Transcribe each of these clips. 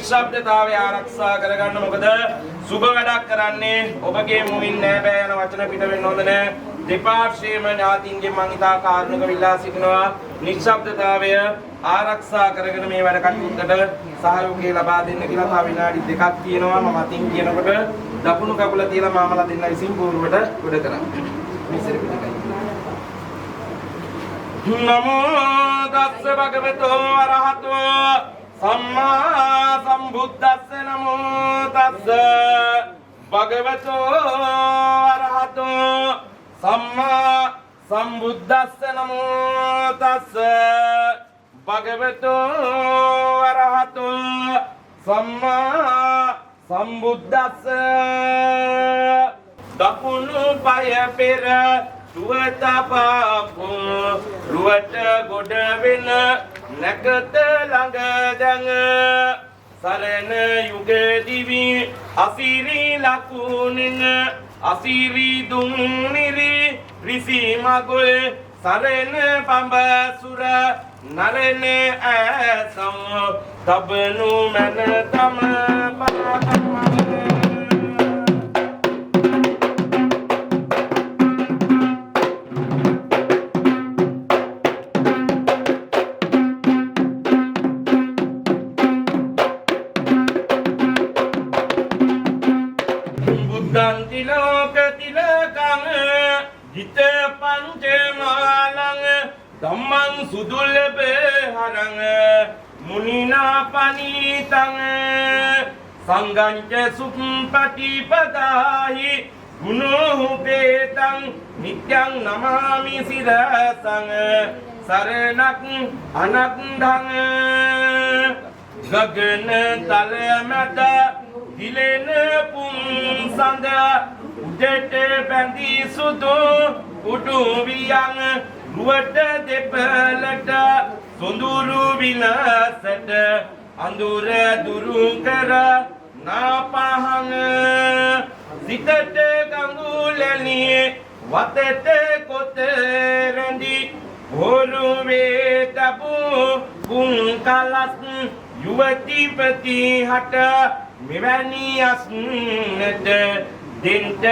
නිශ්ශබ්දතාවය ආරක්ෂා කරගන්න. මොකද සුබ වැඩක් කරන්නේ ඔබගේ මුවින් නෑ බෑ යන වචන පිට වෙන්න හොඳ නෑ. දෙපාර්ශ්වයේම ඥාතින්ගෙන් මං ඉතා කාරුණික විලා සිටිනවා. නිශ්ශබ්දතාවය ආරක්ෂා කරගෙන මේ වැඩ කටයුත්තට සහයෝගය ලබා දෙන්න කියලා තව විනාඩි 2ක් තියෙනවා. මම අතින් කියනකොට දකුණු කකුල තියලා මාමලා දෙන්න විසින් බෝරුවට උඩ කරා. මෙසර පිටකයි. නමෝ තස්ස භගවතෝ අරහතෝ සම්මා සම්බුද්දස්ස. නමෝ තස්ස භගවතෝ අරහතෝ සම්මා සම්බුද්දස්ස. නමෝ තස්ස භගවතෝ අරහතෝ සම්මා සම්බුද්දස්ස. දකුණු පාය පෙර රුවට පාපු රුවට ගොඩ වෙන නැකත ළඟ දැඟ සරණ යුග දිවි අසිරි ලකුණෙන් අසිරි දුම්නිරි රිසි මගුල් සරණ පඹසුර නරණ ඇසම් තබනු මන තම පාතම Tamang sudul beharang munina panitang sangganja sumpati padahi gunu petang nityang namami sirasang saranak anak dang gagana talamada dilena pun sanda udete bandi sudu uduviyang රුවට දෙපළට සොඳුරු විලාසට අඳුර දුරු කර නාපහං සිතට ගඟුලැලි වතට කොත රැඳි හොරුවේ තබු පුන් කලස් යුවතිපති හට මෙවැනි අස්නට දෙන්ට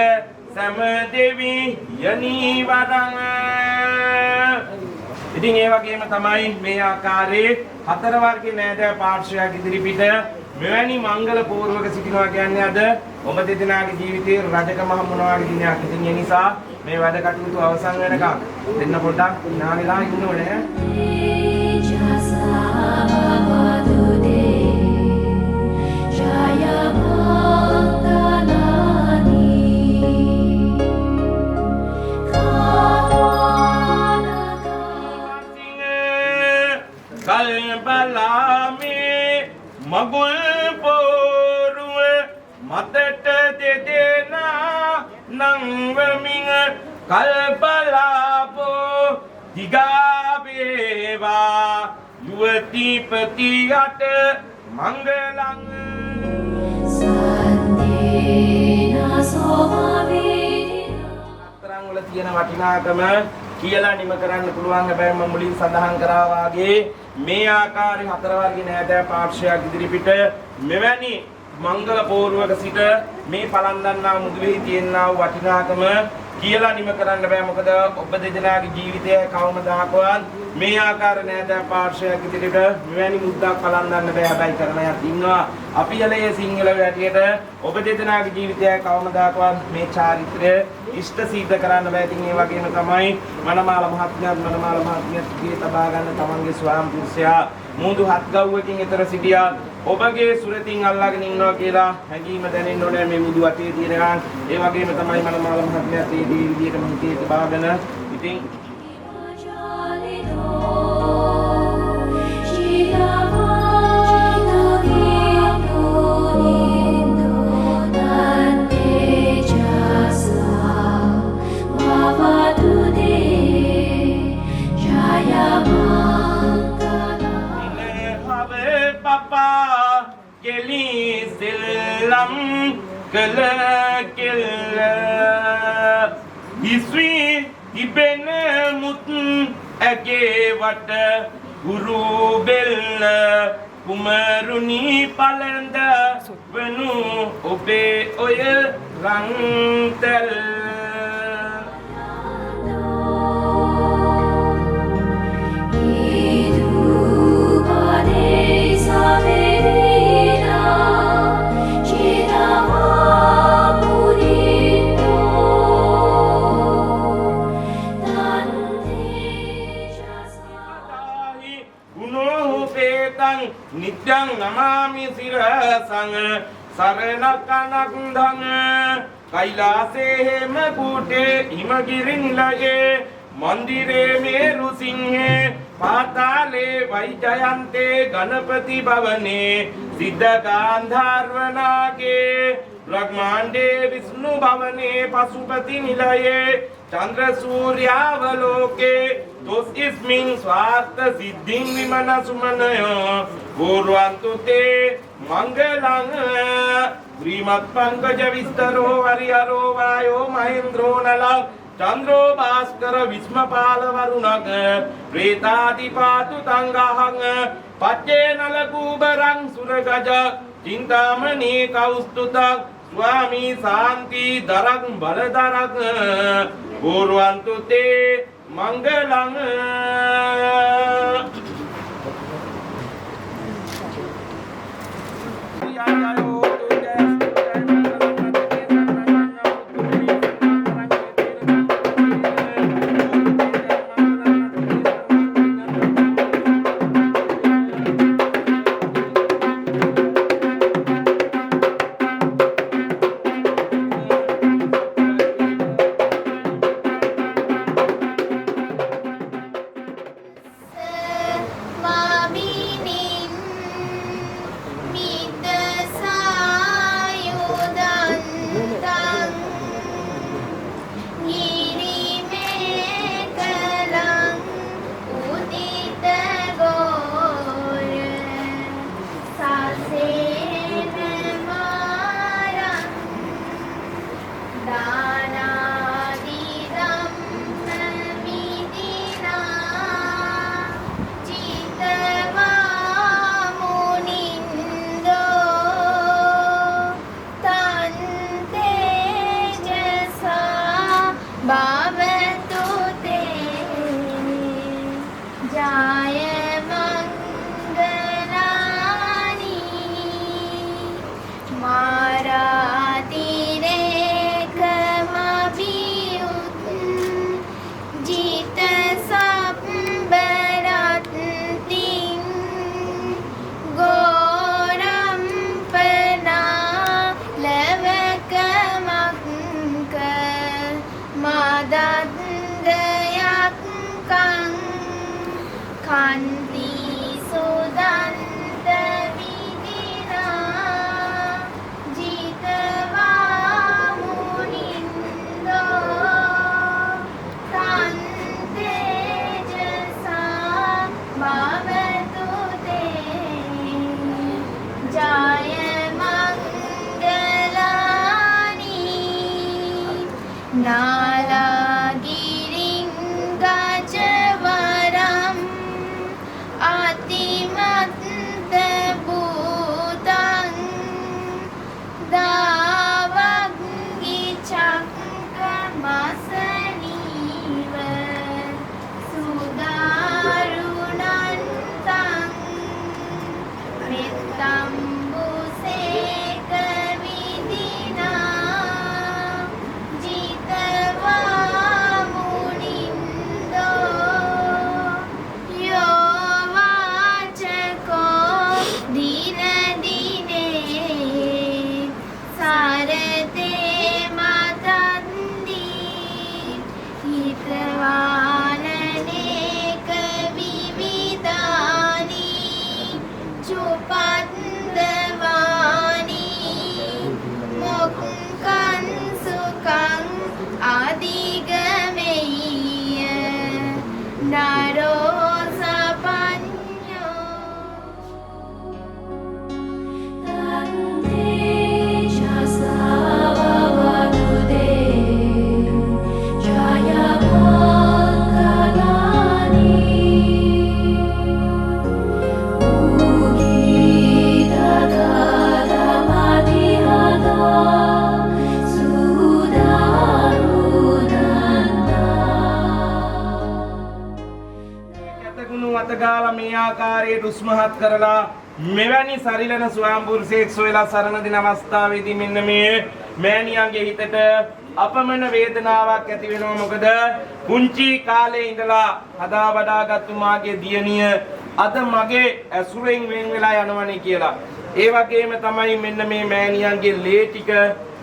සම දෙවි යනී වරං. ඉතින් ඒ වගේම තමයි මේ ආකාරයේ හතර වර්ගයේ නෑදෑ පාර්ශ්වයක් ඉදිරිපිට මෙවැනි මංගල පූර්වක සිටිනවා කියන්නේ අද ඔබ දෙදෙනාගේ ජීවිතයේ රජකම හමුනවා වගේ දිනයක්. ඉතින් ඒ නිසා මේ වැඩ කටයුතු අවසන් වෙනකම් දෙන්න පොඩ්ඩක් නානෙලා ඉන්න ඕනේ. මගුල් පොරුව මතට දෙදෙනා නංවමින් කල්පලාපෝ දිගා වේවා යුවතිපතියට මංගලං තරංග වල තියෙන වටිනාකම කියලා නිම කරන්න පුළුවන්. හැබැයි මම මුලින් සඳහන් කරා වාගේ මේ ආකාරي හතර වර්ගයේ නෑදෑ පාර්ශ්වයක් ඉදිරිපිට මෙවැනි මංගල පෝරුවක සිට මේ පලන්දන්නා මුදුවේහි තියෙනා වටිනාකම කියලා නිම කරන්න බෑ. මොකද ඔබ දෙදෙනාගේ ජීවිතය කවමදාකවත් මේ ආකාර නෑදෑ පාර්ශ්වයක් ඉදිරියට මෙවැනි මුද්දක් පලන්දන්න බෑ. හැබැයි කරන යක් ඉන්නවා. අපි යලේ සිංහල වැටියට ඔබ දෙදෙනාගේ ජීවිතය කවමදාකවත් මේ චාරිත්‍රය ඉෂ්ට සිද්ධ කරන්න බෑ. ඉතින් ඒ වගේම තමයි මනමාල මහත්මියත් ගේ තබා ගන්න තමන්ගේ ස්වාම පුරුෂයා මුදු හත් ගව්වකින් ඈතර සිටියා. ඔබගේ සුරතින් අල්ලාගෙන ඉන්නවා කියලා හැඟීම දැනෙන්න ඕනේ මේ මුදු වටේ තියෙනවා. ඒ වගේම තමයි මනමාල මහත්මියත් මේ විදිහටම හිතේ තබාගෙන ඉතින් kela iswi iben mut age wata guru bella kumaruni palanda venu obe oy rantel nityang namami sirasang saranakkanakdhang kailase hemagute himagirinlaye mandire meru singhe patale vaijayante ganapati bhavane siddha gandharvanage brahmande vishnu bhavane pasupati nilaye chandra suryavaloke tos ismin swartha siddhim vimana sumanayo purvantu te mangalang Srimat Pankaja Vistaro Hariharo Vayo Mahendro Nala Chandro Bhaskara Vismapala Varunak Pretadipatu Tangahang Pache Nalakubarang Suragaja Chintamani Kaustutang Swami Santi Darang Baladarak Purvantu te Mangalang නාලාගිරින් ගජවරම් අතිමත් භූතං දාවග්ගි චක්කමසනීව සුදාරුණන්තං මෙත්තම්බුසේක විදිනා ජිතවා මුනින්දෝ යෝවාචකෝ දින දිනේ සරතේ මතන්දී හිතවානනේක විවිධානී චුපන්දවානී මොක්කං සුකං අධිගමෙය්‍ය නරෝ සපඤ්ඤෝ තන්තේ ශාසවවතුදේ අතගාලා මේ ආකාරයට උස්මහත් කරලා මෙවැනි සරිලන ස්වයංපුරුෂයෙක් සොයලා සරණ දින අවස්ථාවේදී මෙන්න මේ මෑණියන්ගේ හිතට අපමණ වේදනාවක් ඇති වෙනවා. මොකද කුංචි කාලේ ඉඳලා හදා වඩාගත්තු මාගේ දියණිය අද මගේ ඇසුරෙන් වෙන් වෙලා යනවනේ කියලා. ඒ වගේම තමයි මෙන්න මේ මෑණියන්ගේ ලේ ටික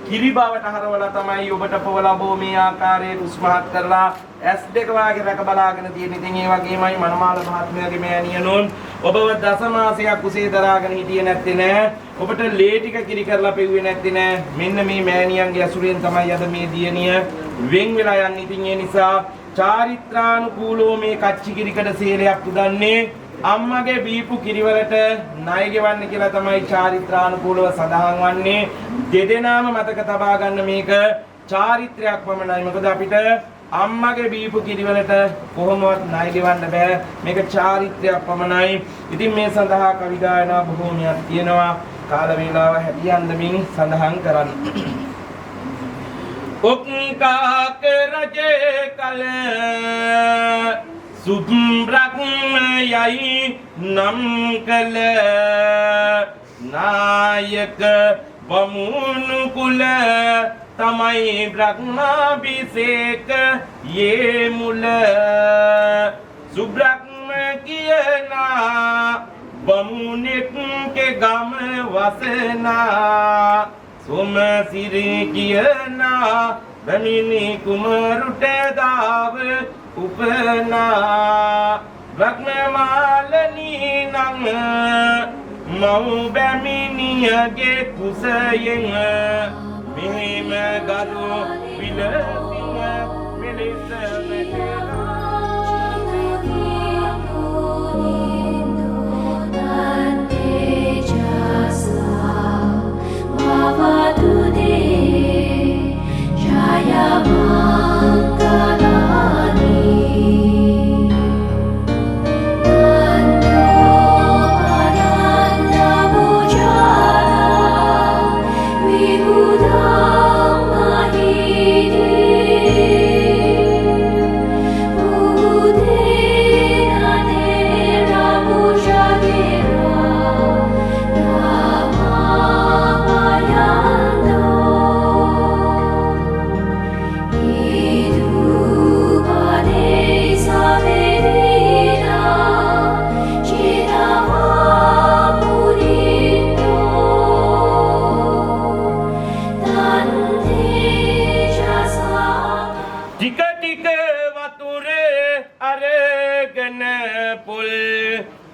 කිරි බවට හරවලා තමයි ඔබට පොවලා බෝ මේ ආකාරයට උස්මහත් කරලා S2 වාගේ රැක බලාගෙන තියෙන. ඉතින් ඒ වගේමයි මනමාල මහත්මයාගේ මෑණියනෝන් ඔබව දසමාසයක් කුසේ දරාගෙන හිටියේ නැත්තේ නෑ. ඔබට ලේ ටික කිරි කරලා පෙව්වේ නැත්තේ නෑ. මෙන්න මේ මෑණියන්ගේ අසුරෙන් තමයි අද මේ දියණිය වෙන් වෙලා යන්නේ. ඉතින් ඒ නිසා චාරිත්‍රානුකූලව මේ කච්චි කිරිකඩ සේලයක් පුදන්නේ අම්මගේ බීපු කිරිවලට ණය ගෙවන්න කියලා තමයි චාරිත්‍රානුකූලව සඳහන් වන්නේ. දෙදෙනාම මතක තබා ගන්න මේක චාරිත්‍රයක් පමණයි. මොකද අපිට අම්මගේ බීපු කිරිවලට කොහොමවත් ණය ගෙවන්න බෑ. මේක චාරිත්‍රයක් පමණයි. ඉතින් මේ සඳහා කවි ගායනා බොහෝමයක් තියෙනවා. කාල වේලාව හැටියන්දමින් සඳහන් කරන්න. ඔක්කාක රජේ කල සුබ්‍රහ්මයයි නම් කළ නායක බමුණු කුල තමයි බ්‍රහ්මාභිෂේක යේ මුල සුබ්‍රහ්ම කියනා බමුණෙක් के गम वसना सोमसिरी कियना बमिनी कुमरुटे दाव उपना भग्नमालनी नंग मऊ बमिनियगे कुसयंग मिहिम गरु विलसिंग मिलिस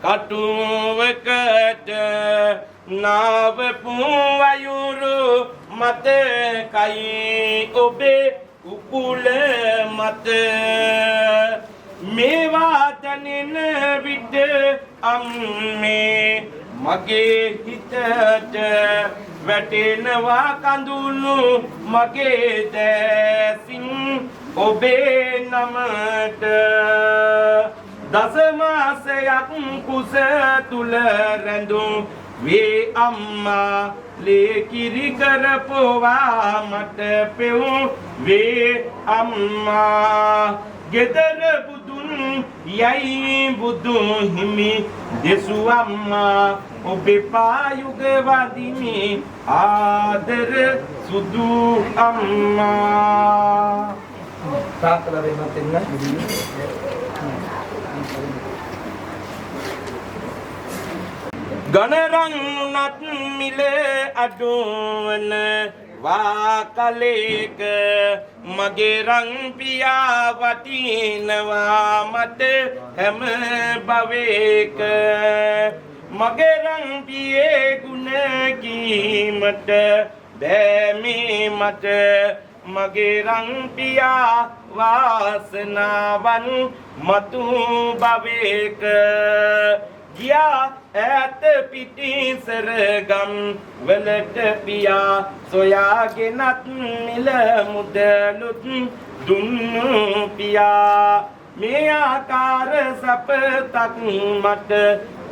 कटुवकट नाव पुवयुरु मत कई ओबे उकुल मत मेवा तनिन विद अम्मे මගේ හිතට වැටෙනවා කඳුළු මගේ දැසින් ඔබේ නමට දසමාසයක් කුස තුල රැඳුම් වේ අම්මා ලේ කිරි කරපුවා මට පෙව් වේ අම්මා ගෙදර බුදුන් යයි බුදු හිමි දෙසු අම්මා ඔබේ පායුග වදිමි ආදර සුදු අම්මා තාත්තලා දෙන්නත් එන්න ගණරන් නත් මිල අඩුවන වාකලේක මගේ රන් පියා වටිනවා මට හැම භවයක මගේ රන් පියේ ගුණ කීමට බෑමේ මට මගේ රන් පියා වාසනාවන් මතු භවයක ගියා ඈත පිටිසර ගම් වලට පියා සොයාගෙනත් මිල මුදලුත් දුන්නු පියා මේ ආකාර සපතක් මට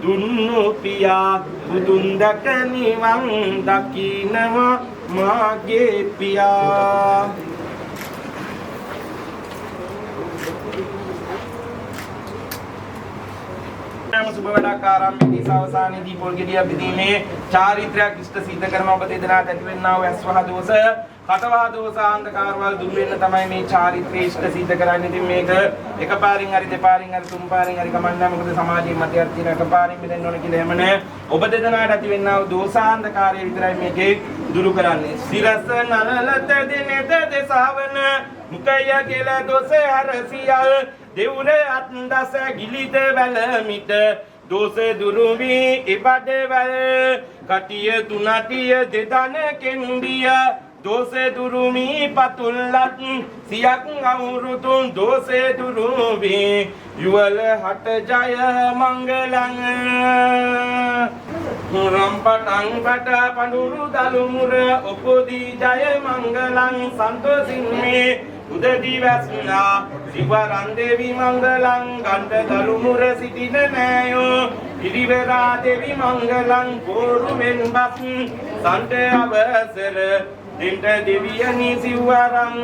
දුන්නු පියා බුදුන් දැක නිවන් දකින්නවා මාගේ පියා සුබ වැඩක් ආරම්භයේදී සවසානයේදී පොල් ගෙඩිය බෙදීමේ චාරිත්‍රාක් ඉෂ්ට සිද්ධ කරන ඔබ දෙදෙනාට ඇති වෙන්නා වූ ඇස්වහ දෝෂ කටවහ දෝෂ අන්ධකාරවල දුරු වෙන්න තමයි මේ චාරිත්‍රය ඉෂ්ට සිද්ධ කරන්නේ. ඉතින් මේක එකපාරින් හරි දෙපාරින් හරි තුන් පාරින් හරි කමන්නේ මොකද සමාජයේ මතයක් තියෙන එකපාරින් බෙදෙන්න ඕන කියලා එහෙම නැහැ. ඔබ දෙදෙනාට ඇති වෙන්නා වූ දෝෂාන්ධකාරය විතරයි මේකේ දුරු කරන්නේ. සිරස නලලත දිනෙද දසවන මුකය කියලා දොස හරසියල් දෙවුර අත්දස ගිලිද වැලමිට දෝස දුරු වී ඉබඩවැල් කටිය තුනටිය දෙදන කෙන්දිය දෝස දුරු මී පතුල්ලත් සියක් අවුරුතුන් දෝස දුරු වී යුවල හට ජය මංගලං රම්පටං බට පඳුරු දලුමුර උපදී ජය මංගලං සන්තෝසින්නේ උදදී වැස්නා සිවරන් දෙවි මංගලං ගණ්ඩ දලුමුර සිටින නෑයෝ පිරිවරා දෙවි මංගලං පෝරුවෙන් බස් සන්ට අවසර දෙන්ට දෙවියනි සිවරන්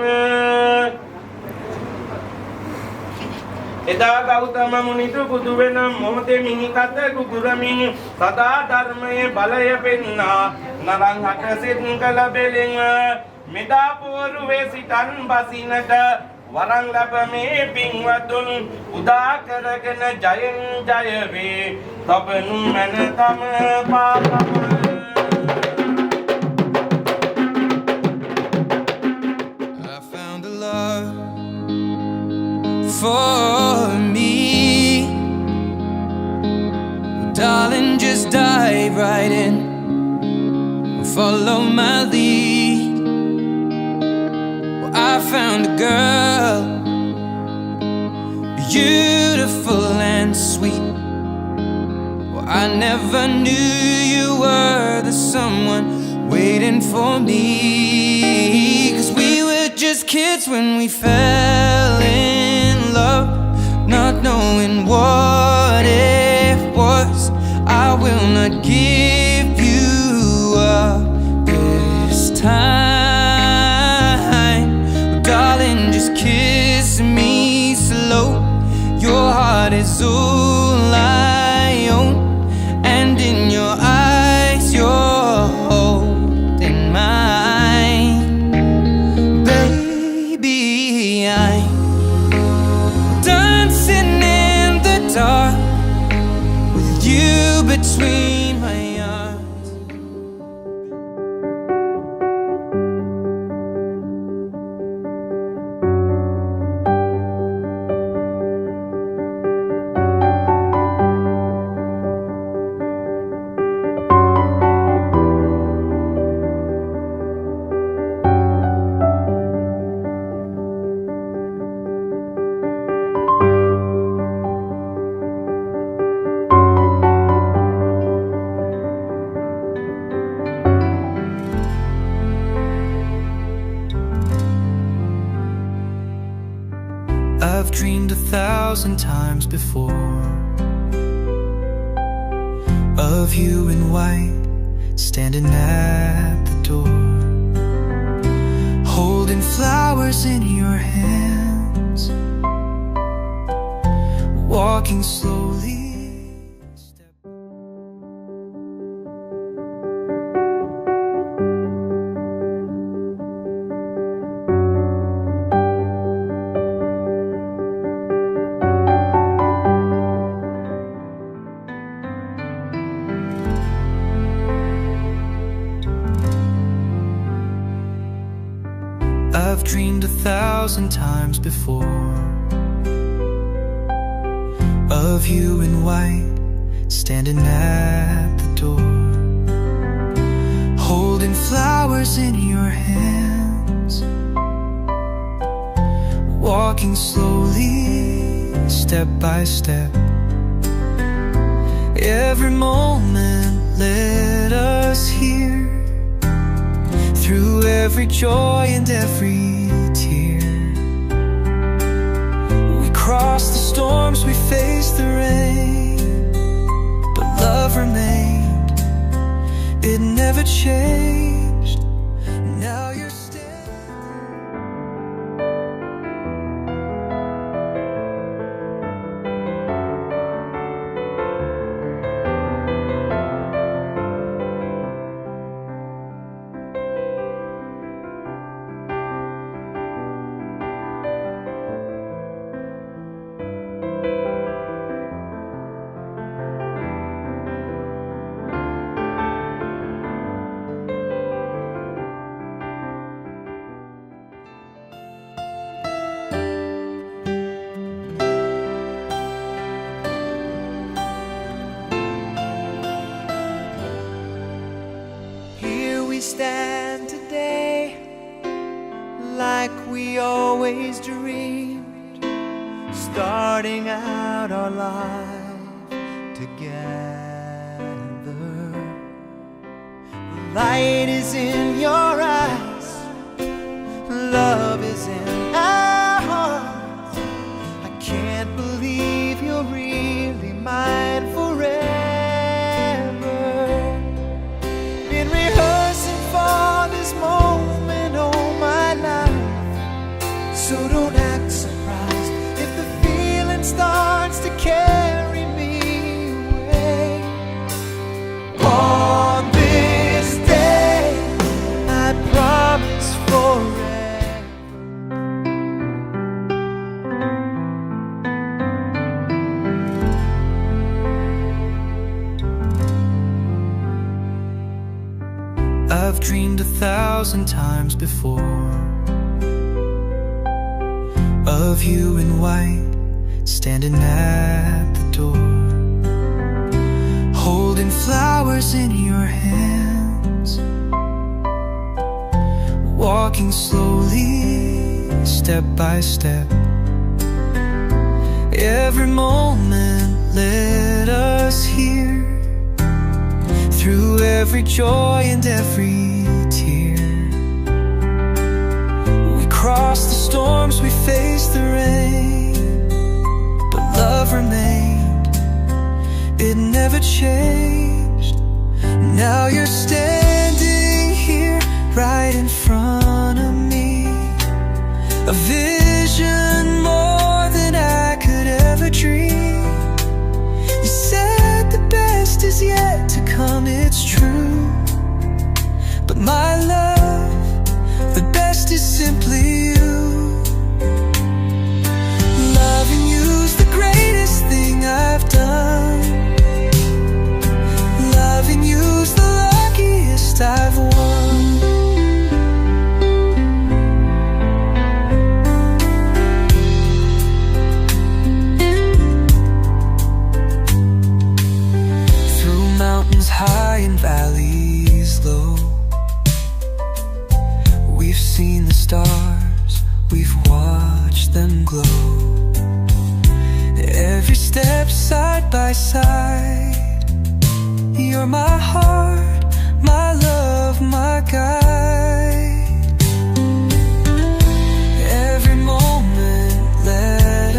එදා ගෞතම මුනිතු බුදු වෙන මොහොතේ මිනිකත කුකුරමින් සදා ධර්මයේ බලය පෙන්නා නරං හට සිත් කළ බෙලෙන් මෙදා පෝරුවේ සිටන් බසිනට වරන් ලැබ මේ පින්වතුන් උදා කරගෙන ජයෙන් ජය වේ තබනු මන තම පාපම I found a love for me. Well, darling, just dive right in and follow my lead. Well, I found a girl, beautiful and sweet. Well, I never knew you were the someone waiting for me. 'Cause we were just kids when we fell in love, not knowing what it was. I will not give you up this time. Darling, just kiss me slow. Your heart is all I own, and in your eyes you're holding mine. Baby, I'm dancing in the dark with you between my arms. I've dreamed 1,000 times before of you in white, standing at the door, holding flowers in your hands, walking slowly. I've dreamed 1,000 times before of you in white, standing at the door, holding flowers in your hands, walking slowly, step by step. Every moment led us here, through every joy and every tear. We crossed the storms, we faced the rain, but love remained, it never changed. Now you're stand today like we always dreamed, starting out our life together. Light is in your eyes, love is in our hearts. I can't believe you're really mine forever. Been rehearsing for this moment all my life, so don't act surprised if the feeling starts to carry me away. On this day, I promise forever. I've dreamed 1,000 times before of you in white, standing at the door, holding flowers in your hands, walking slowly, step by step. Every moment led us here, through every joy and every tear. We crossed the storms, we faced the rain, but love remained, it never changed. Now you're standing here right in front of me, a vision more than I could ever dream. You said the best is yet to come, it's true, but my love, the best is simply you. Loving you's the greatest thing I've done. Loving you's the luckiest I've won. Through mountains high and valleys low, we've seen the stars, we've watched them glow. Every step side by side, you're my heart, my love, my guide. Every moment led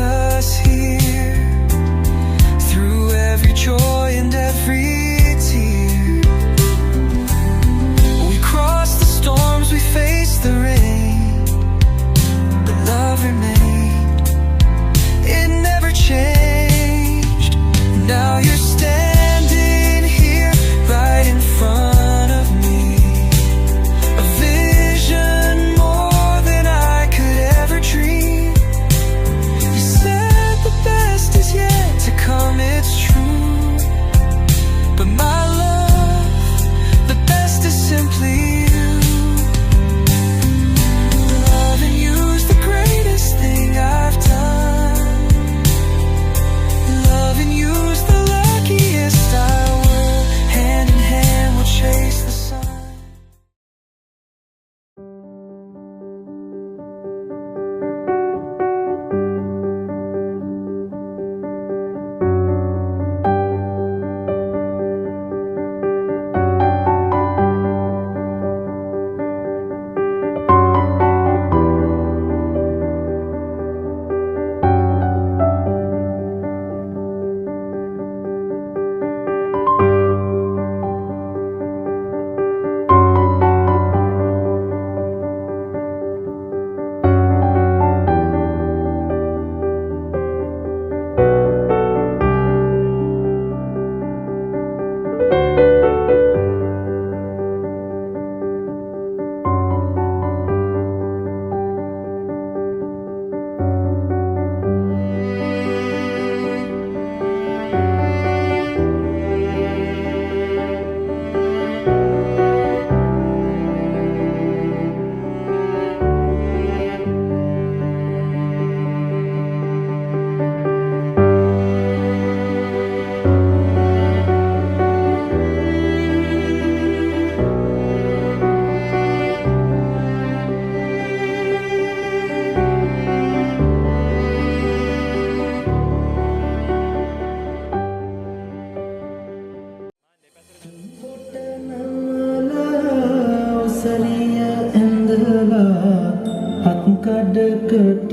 මලකට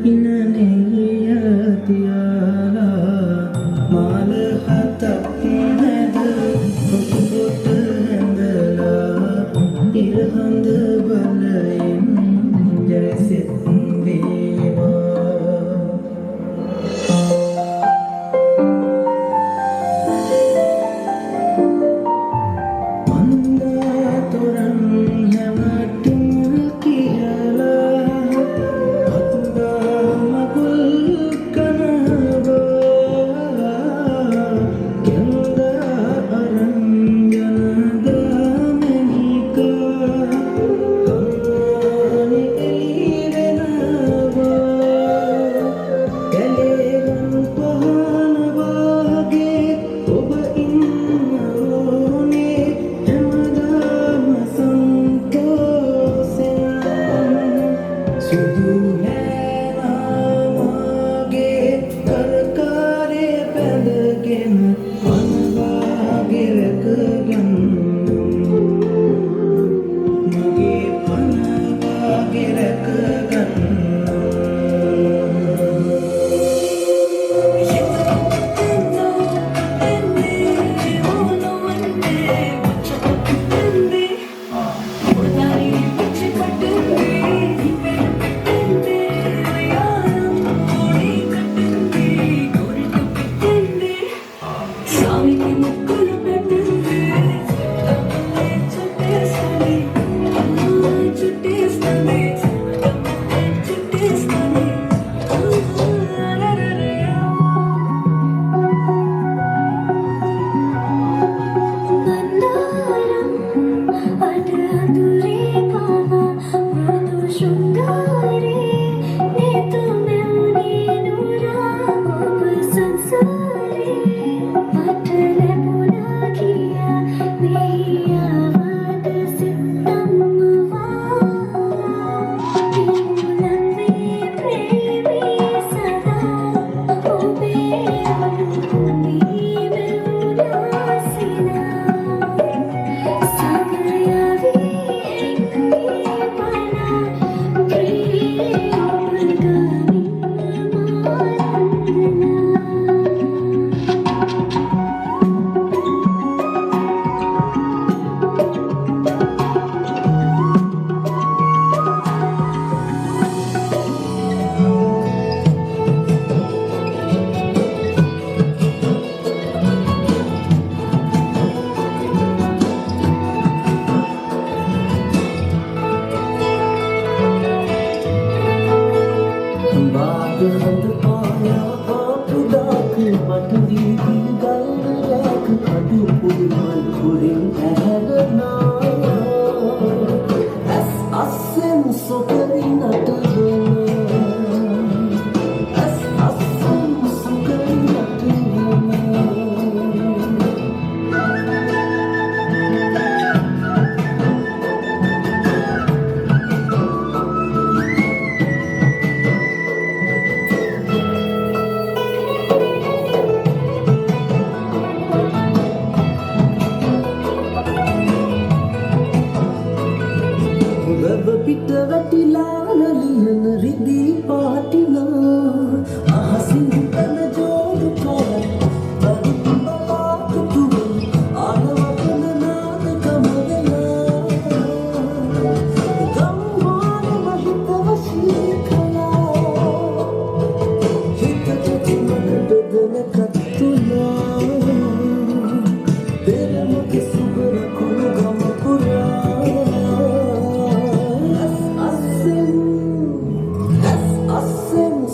ඉනනෙය තියාලා මාල හතක් නැද පොට ඇඳලා ඉරහඳ බලයෙන් ජයසෙත්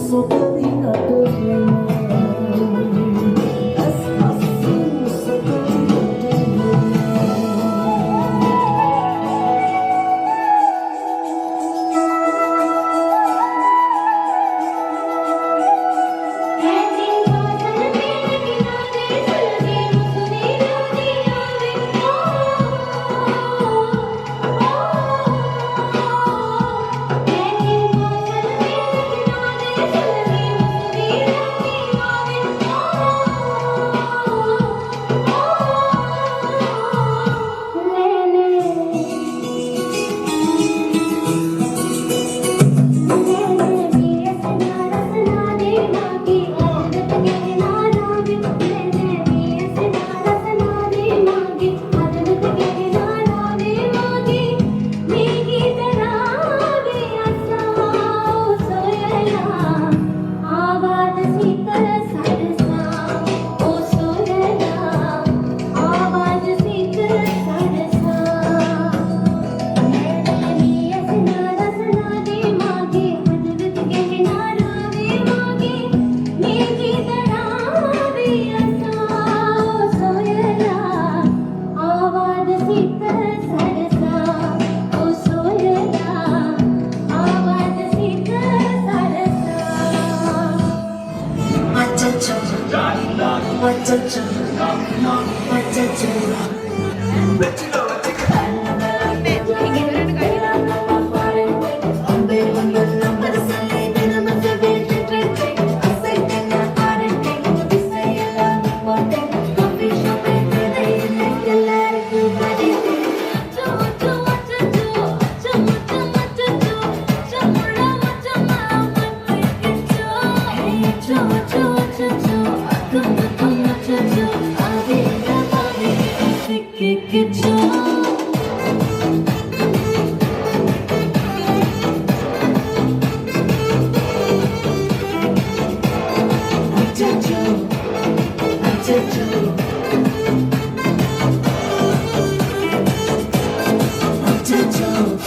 So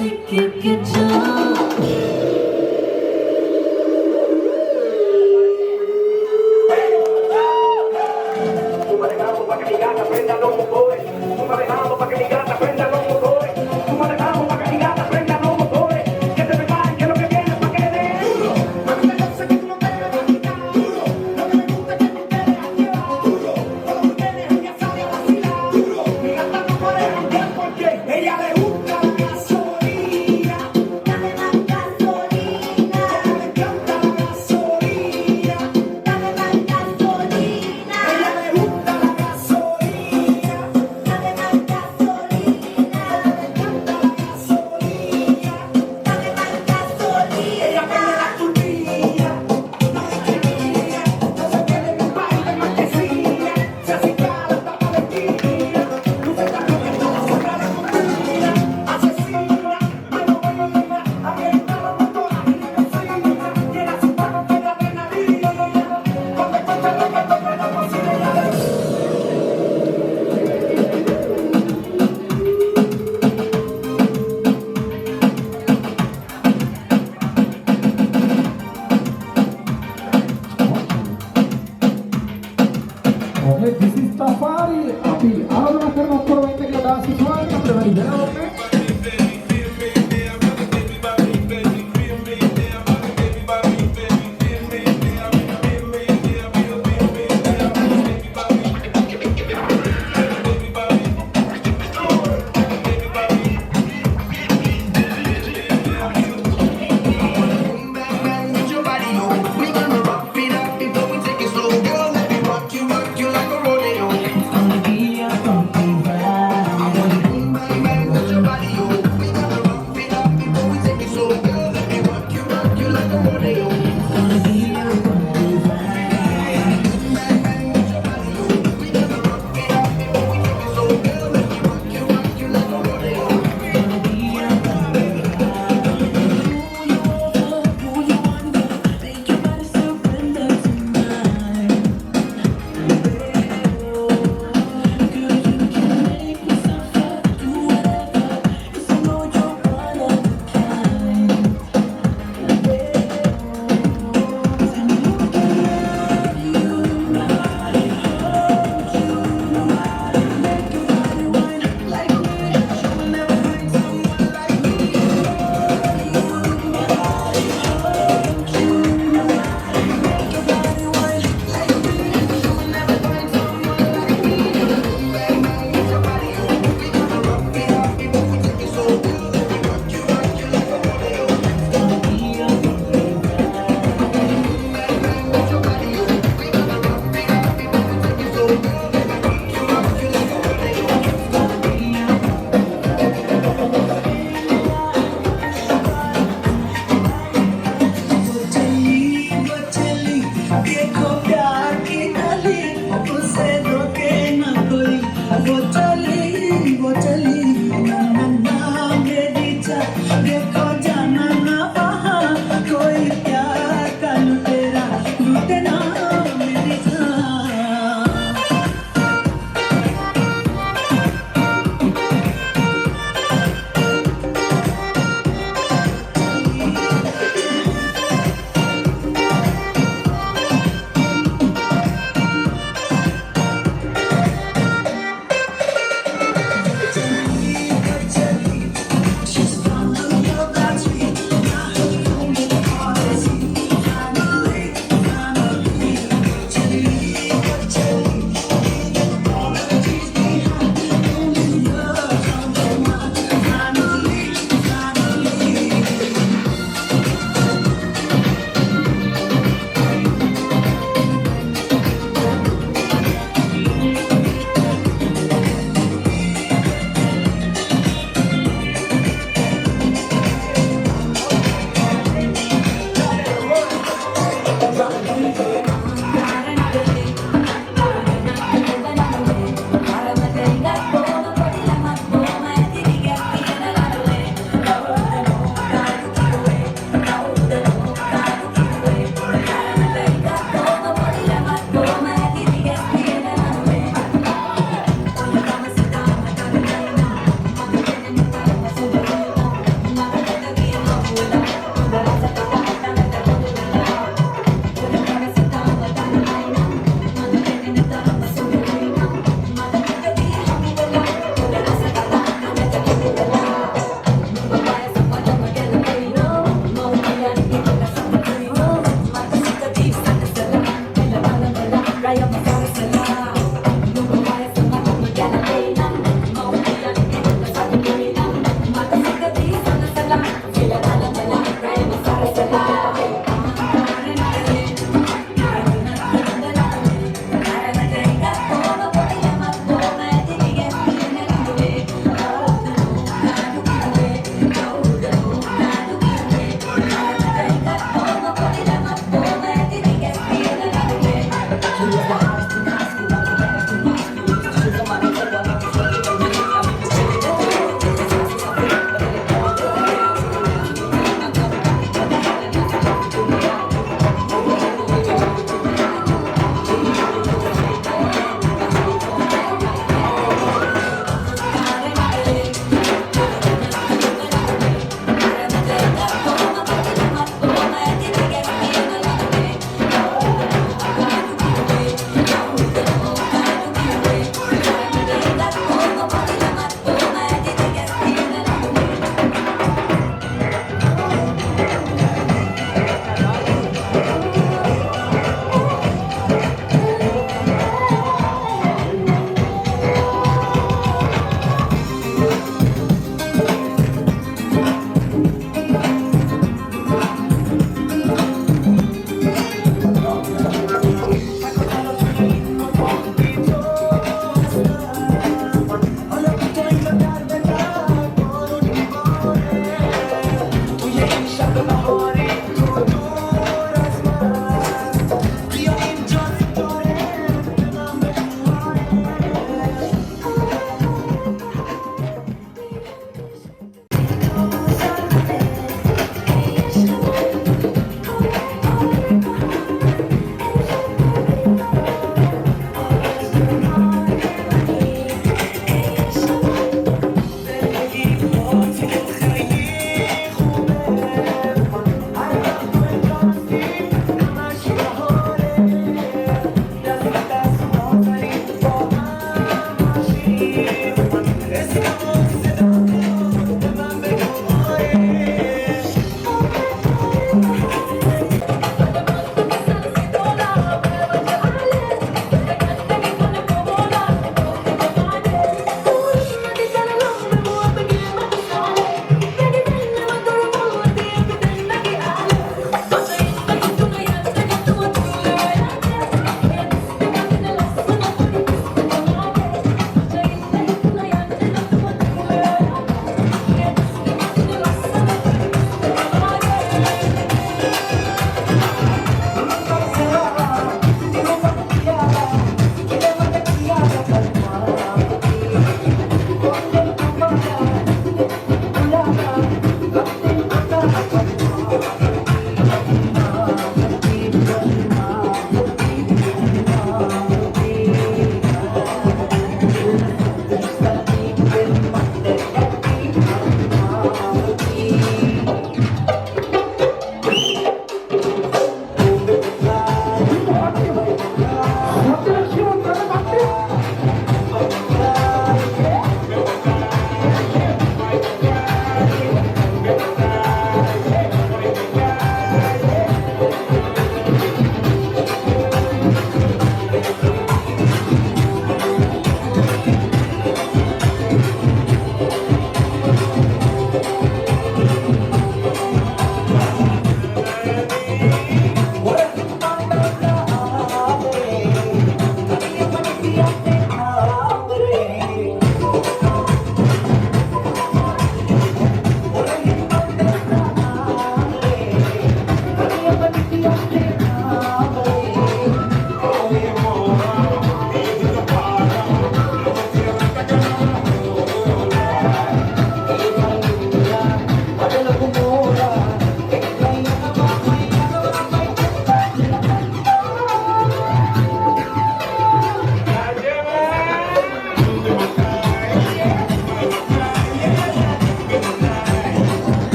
Okay, this is Safari. අපි ආරාධනා කරන ඔක්කොම වෙන්න කියලා දාසි ස්වාමීන් අපිට වැඩි වෙනවන්නේ.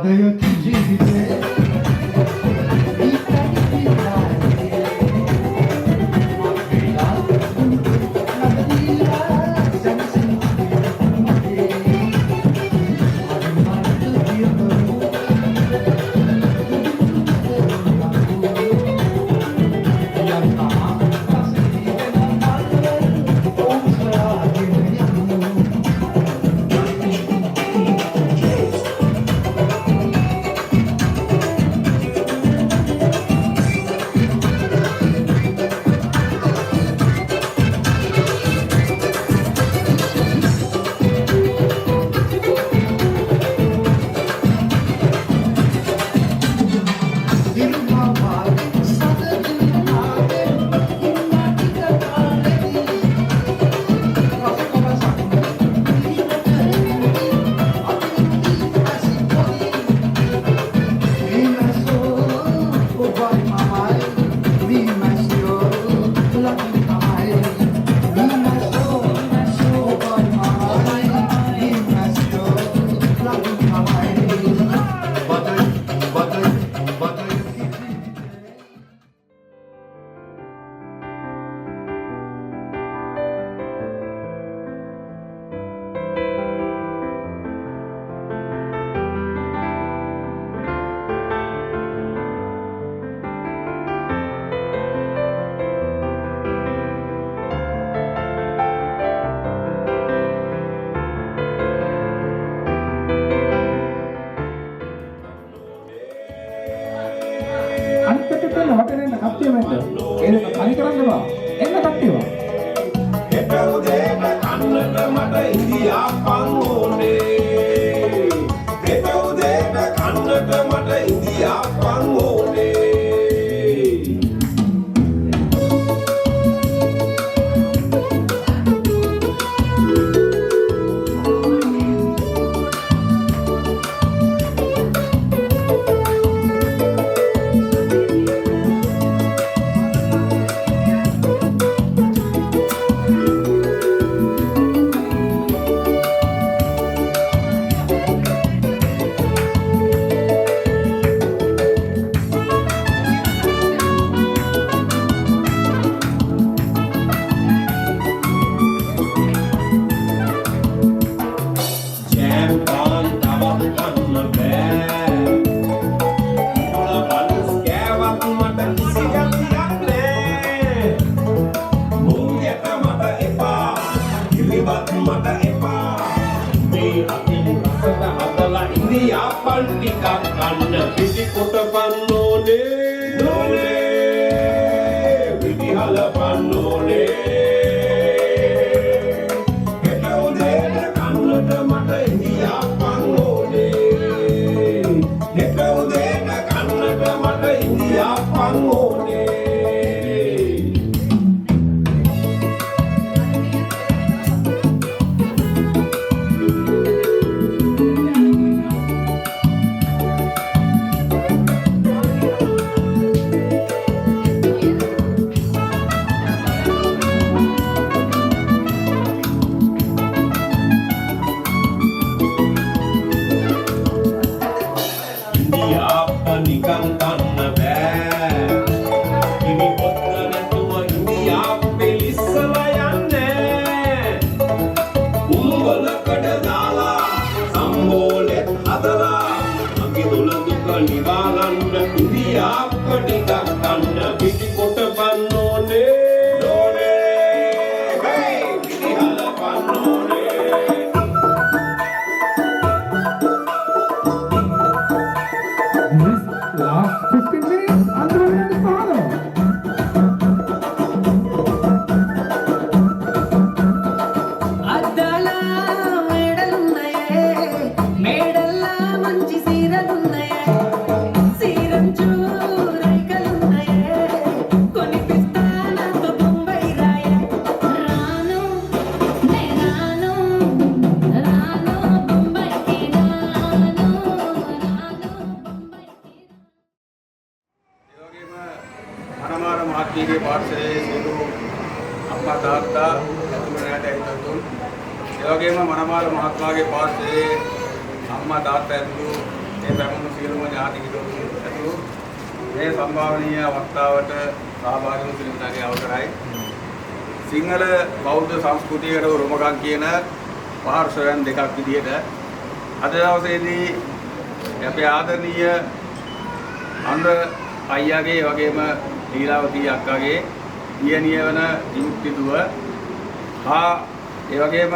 පදයක ජීවිතේ මේ බැමුණු සියලුම ඥාති හිතවතුන් ඇතුළු මේ සම්භාවනීය අවස්ථාවට සහභාගී වූ සිරින්දාගේ අවසරයි. සිංහල බෞද්ධ සංස්කෘතියකට උරුමකම් කියන පාර්ශවයන් දෙකක් විදිහට අද දවසේදී අපේ ආදරණීය අන්ද අයියාගේ වගේම ලීලාවතී අක්කාගේ දියණිය වන විමුක්ති දුව ඒ වගේම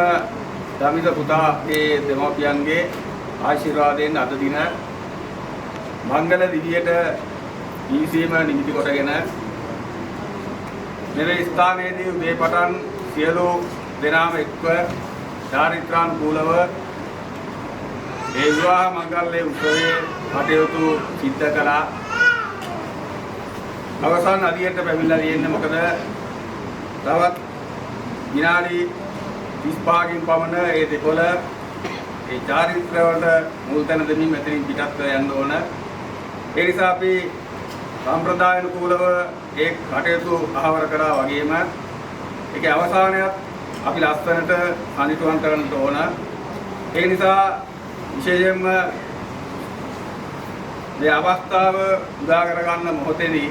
දමිත පුතාගේ දෙමව්පියන්ගේ ආශිර්වාදයෙන් අද දින මංගල දිවියට ඊසීම නිමිති කොටගෙන මෙවැනි ස්ථානයේදී උදේ පටන් සියලු දෙනාම එක්ව චාරිත්‍රානුකූලව ඒ විවාහ මංගල්‍ය උත්සවයේ කටයුතු සිද්ධ කළා. අවසන් අදියට පැමිණලා තියෙන්නේ මොකද තවත් විනාඩි 35කින් පමණ ඒ දෙකොළ ඒ චාරිත්‍ර වල මුල් තැන දෙමින් මෙතනින් පිටත් යන්න ඕන. ඒ නිසා අපි සම්ප්‍රදායනුකූලව ඒ කටයුතු අහවර කරා වගේම ඒකේ අවසානයත් අපි ලස්සනට සනිටුවන් කරන්න ඕන. ඒ නිසා විශේෂයෙන්ම මේ අවස්ථාව උදා කරගන්න මොහොතේදී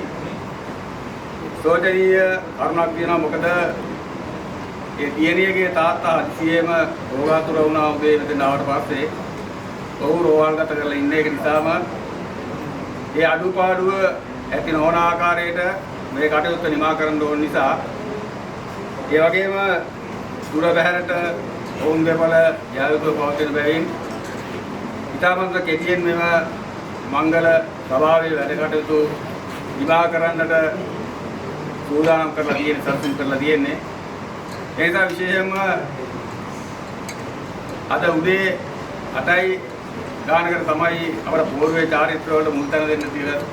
සෝචනීය කරුණක් තියෙනවා. මොකද ඒ දියණියගේ තාත්තා අතිශයම රෝගාතුර වුණා උදේ මෙතන ආවට පස්සේ. ඔහු රෝහල්ගත කරලා ඉන්න එක නිසාම ඒ අඩුපාඩුව ඇති නොවන ආකාරයට මේ කටයුත්ත නිමා කරන්න ඕන නිසා ඒ වගේම දුර බැහැරට ඔවුන් දෙපළ යායුතුව පවතින බැවින් ඉතාමත් කෙටියෙන් මෙම මංගල සභාවේ වැඩ කටයුතු නිමා කරන්නට සූදානම් කරලා තියෙන සතුටු කරලා තියෙන්නේ. ඒ නිසා විශේෂයෙන්ම අද උදේ 8යි ගානකට තමයි අපේ පූර්වයේ චාරිත්‍ර වලට මුල් තැන දෙන්න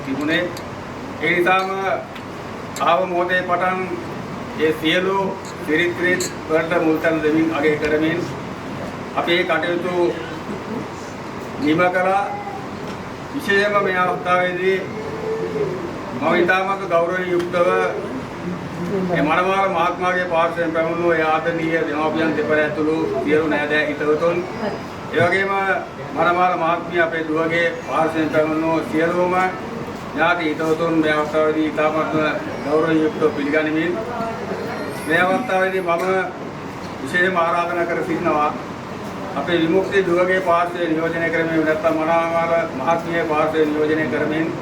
තිබුණේ. ඒ නිසාම ආව මොහොතේ පටන් ඒ සියලු සිරිත් වලට මුල් තැන දෙමින් අගය කරමින් අපේ කටයුතු නිම කළා. විශේෂයෙන්ම මේ අවස්ථාවේදී මම ඉතාමත් ගෞරවයෙන් යුක්තව මේ මනමාල මහත්මයාගේ පාර්ශ්වයෙන් පැමිණුණු ඒ ආදරණීය දෙමව්පියන් දෙපළ ඇතුළු සියලු නෑදෑ හිතවතුන් ඒ වගේම මනමාල මහත්මිය අපේ දුවගේ පාර්ශ්වයෙන් පැමිණුණු සියලුම ඥාති හිතවතුන් මේ අවස්ථාවේදී ඉතාමත් ගෞරවයෙන් යුක්තව පිළිගනිමින් මේ අවස්ථාවේදී මම විශේෂයෙන්ම ආරාධනා කර සිටිනවා අපේ විමුක්ති දුවගේ පාර්ශ්වය නියෝජනය කරමින් නැත්නම් මනමාල මහත්මිය පාර්ශ්වය නියෝජනය කරමින්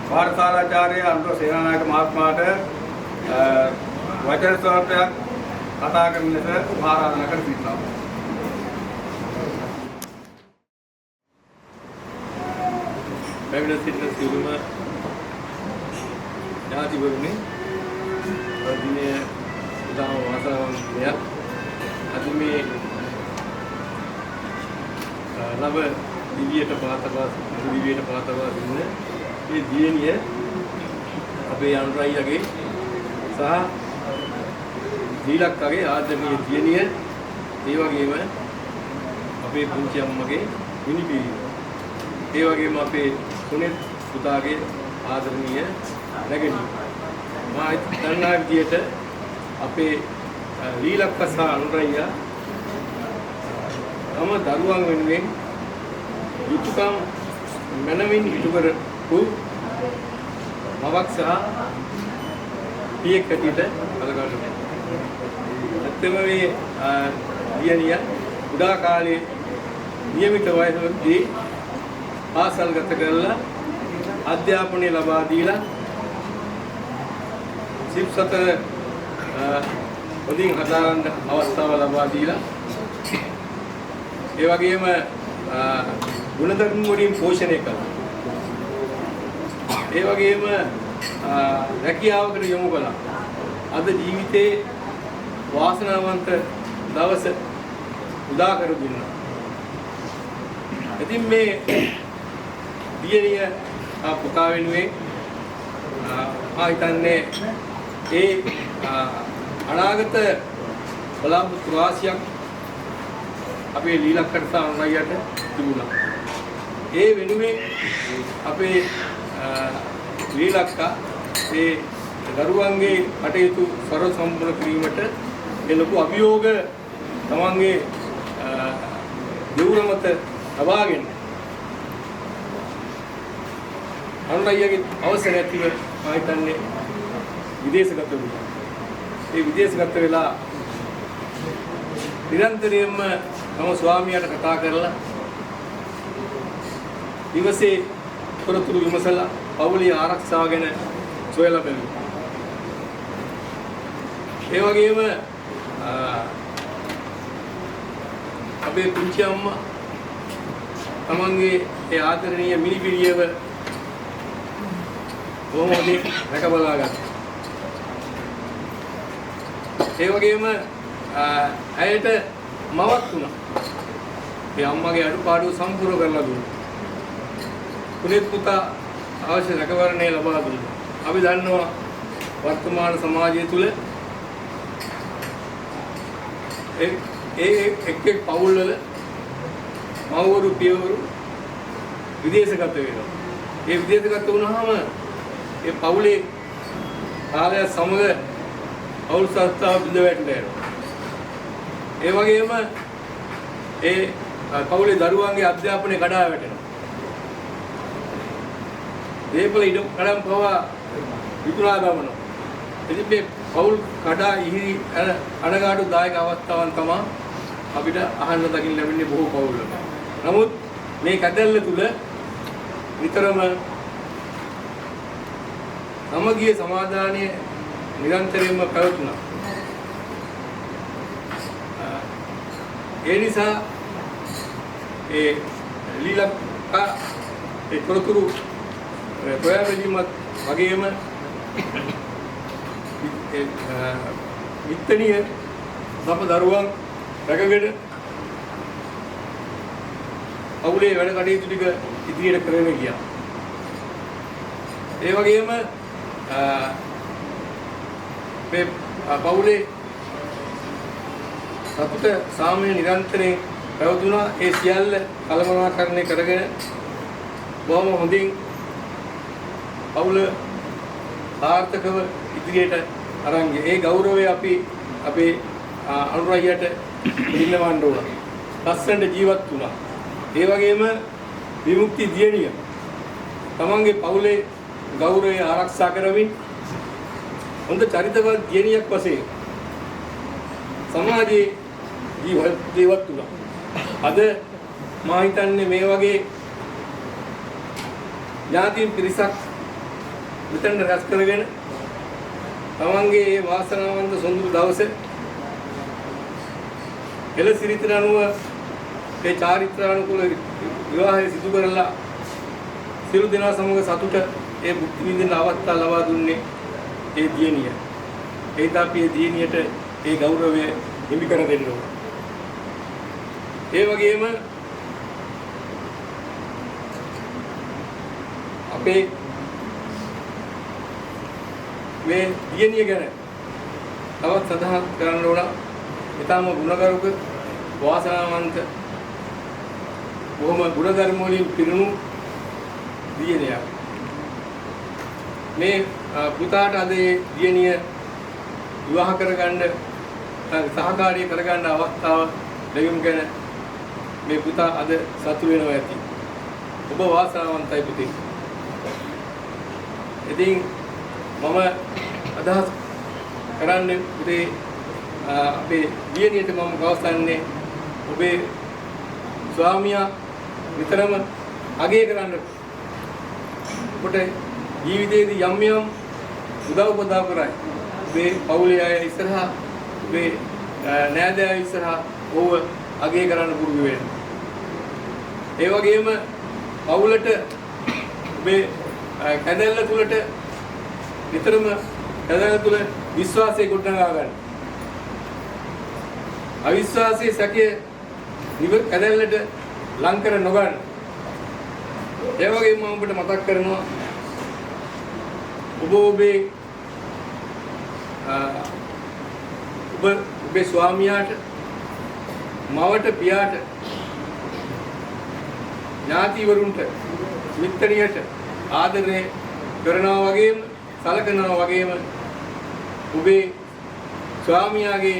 පාඨශාලාචාර්ය අනුර සේනානායක මහත්මයාට වචන ස්වල්පයක් කතා කරන ලෙස ආරාධනා කර සිටිනවා. පැමිණ සිටින සියලුම ඥාතිවරුනි අදිනේ ඉතාම වාසනාවන්තයක් අද මේ නව දිවියට පාතවා ඉන්න මේ දියණිය අපේ අනුරායිගේ සහ දීලක්කගේ ආදරණීය දියණිය ඒ වගේම අපේ පුංචි අම්මගේ මිනිපිරිය ඒ වගේම අපේ සුනිල් පුතාගේ ආදරණීය නැගණිය මා දන්නා විදියට අපේ දීලක්ක සහ අනුරායියා තම දරුවන් වෙනුවෙන් යුතුයකම් මනමින් ඉටු කරපු මවක් සහ පියෙක් හැටියට කලකටුනේ. ඇත්තම මේ දියණිය උදා කාලේ නියමිත වයසේදී පාසල් ගත කරලා අධ්‍යාපනය ලබා දීලා සිප්සත වලින් හදාරන්න අවස්ථාව ලබා දීලා ඒ වගේම ගුණධර්ම වලින් පෝෂණය කළා. ඒ වගේම රැකියාවකට යොමු කළා. අද ජීවිතේ වාසනාවන්ත දවස උදා කර දුන්නා. ඉතින් මේ දියණිය පුතා වෙනුවෙන් හිතන්නේ ඒ අනාගත බලාපොරොත්තු වාසියක් අපේ ලීලක්කට සහ අනුරායියට තිබුණා. ඒ වෙනුවෙන් අපේ ලීලක්කා ඒ දරුවන්ගේ කටයුතු සර්ව සම්පූර්ණ කිරීමට ලොකු අභියෝග තමන්ගේ දෙවුර මත ලබාගෙන අනුරායිගේ අවශ්‍ය නැතිව මම හිතන්නේ විදේශගත වුණා. ඒ විදේශගත වෙලා නිරන්තරයෙන්ම තම ස්වාමියාට කතා කරලා ඉවසේ තොරතුරු විමසලා පවුලේ ආරක්ෂාව ගැන සොයලා බැලුවා. ඒ වගේම අපේ පුංචි අම්මා තමන්ගේ ඒ ආදරණීය මිනිපිරියව කොහොමද රැක බලා ගත්තා. ඒ වගේම ඇයට මවක් වුණා. ඒ අම්මගේ අඩුපාඩු සම්පූර්ණ කරලා දුන්නා. කුලේ පුතා අවශ්‍ය රැකවරණය ලබා දුන්නා. අපි දන්නවා වර්තමාන සමාජය තුළ එක් පවුල් වල මව්වරු පියවරු විදේශගත වෙනවා. ඒ විදේශගත වුණාම ඒ පවුලේ කාලය සමග පවුල් සංස්ථාව බිඳ වැටෙනවා. ඒ වගේම ඒ පවුලේ දරුවන්ගේ අධ්‍යාපනය කඩා වැටෙනවා. දේපල ඉඩම් කඩම් පවා විකුණා දමනවා. ඉතින් මේ පවුල් කඩා ඉහිරි අනගාටුදායක අවස්ථාවන් තමයි අපිට අහන්න දකින්න ලැබෙන්නේ බොහෝ පවුල් වල. නමුත් මේ කැදැල්ල තුල නිතරම සමගිය සමාදානයේ නිරන්තරයෙන්ම පැවතුණා. ඒ නිසා ඒ ලීලක්කා ඒ තොරතුරු ප්‍රයත්නීමත් වගේම විත්තනිය සම දරුවන් රැකගෙන අවුලේ වැඩ කටයුතු ටික ඉදිරියට කරගෙන ගියා. ඒ වගේම මේ පවුලේ සතුට සාමය නිරන්තරයෙන් පැවතුණා. ඒ සියල්ල කළමනාකරණය කරගෙන බොහොම හොඳින් පවුල සාර්ථකව ඉදිරියට අරන් ගියා. ඒ ගෞරවය අපි අපේ අනුරායියට ඉල්ලවන්න ඕන. ලස්සනට ජීවත් වුණා. ඒ වගේම විමුක්ති දියණිය තමන්ගේ පවුලේ ගෞරවය ආරක්ෂා කරමින් හොඳ චරිතවත් දියණියක් වශයෙන් සමාජයේ ජීවත් වුණා. අද මා හිතන්නේ මේ වගේ ඥාතීන් පිරිසක් මෙතන රැස් කරගෙන තමන්ගේ මේ වාසනාවන්ත සොඳුරු දවසේ එලසිරිතන අනුව ඒ චාරිත්‍රානුකූල විවාහය සිදු කරලා සියලු දෙනා සමග සතුට ඒ භුක්ති විඳින අවස්ථාව ලබා දුන්නේ ඒ දියණිය. ඒත් අපි ඒ දියණියට ඒ ගෞරවය හිමි කර දෙන්න ඕන. ඒ වගේම අපේ මේ දියණිය ගැන තවත් සඳහන් කරන්න ඕන. ඊටම ගුණගරුක වාසනාවන්ත බොහොම ගුණධර්ම වලින් පිරුණු දියණියක්. මේ පුතාට අද දියණිය විවාහ කරගන්න සහකාරී කරගන්න අවස්ථාව ලැබීම ගැන මේ පුතා අද සතුටු වෙනවා ඇති. ඔබ වාසනාවන්තයි පුතේ. ඉතින් මම අදහස් කරන්නේ පුතේ අපේ දියණියට මම ගෞරවන්නේ ඔබේ ස්වාමියා විතරම අගය කරන්න ඔබට ජීවිතයේදී යම් යම් උදව් උපදව් කරයි. ඔබේ පවුලේ අය ඉස්සරහා ඔබේ නෑදෑයෝ ඉස්සරහා ඔබ අගය කරන්න පුරුදු වෙන්න. ඒ වගේම පවුලට ඔබේ කැදැල්ල තුලට නිතරම කැදැල්ල තුල විශ්වාසය ගොඩනගා ගන්න. අවිශ්වාසයේ සැකය කැදැල්ලට ලං කර නොගන්න. ඒ වගේම මම ඔබට මතක් කරනවා ඔබේ ස්වාමියාට මවට පියාට ඥාතිවරුන්ට මිත්‍රණියට ආදරය කරනවා වගේම සලකනවා වගේම ඔබේ ස්වාමියාගේ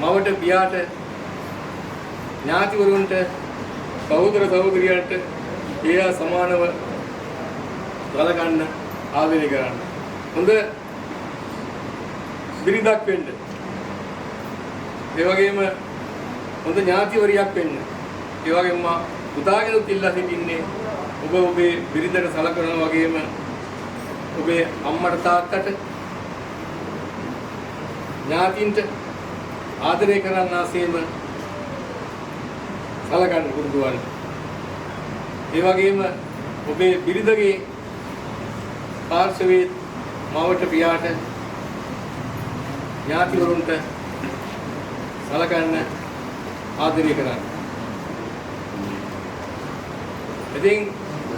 මවට පියාට ඥාතිවරුන්ට සහෝදර සහෝදරියන්ට ඒ සමානව ගලගන්න ආදරය කරන්න. හොඳ බිරිඳක් වෙන්න. ඒ වගේම හොඳ ඥාතිවරියක් වෙන්න. ඒ වගේම උදාගෙන තිල්ලා සිටින්නේ ඔබ ඔබේ බිරිඳට සලකනවා වගේම ඔබේ අම්මට තාත්තට ඥාතින්ට ආදරය කරන්න ආසෙම සලකන්න පුරුදු වන්න. ඒ වගේම ඔබේ බිරිඳගේ පාර්ශවයේ මවට පියාට ඥාතිවරුන්ට සලකන්න ආදරය කරන්න. ඉතින්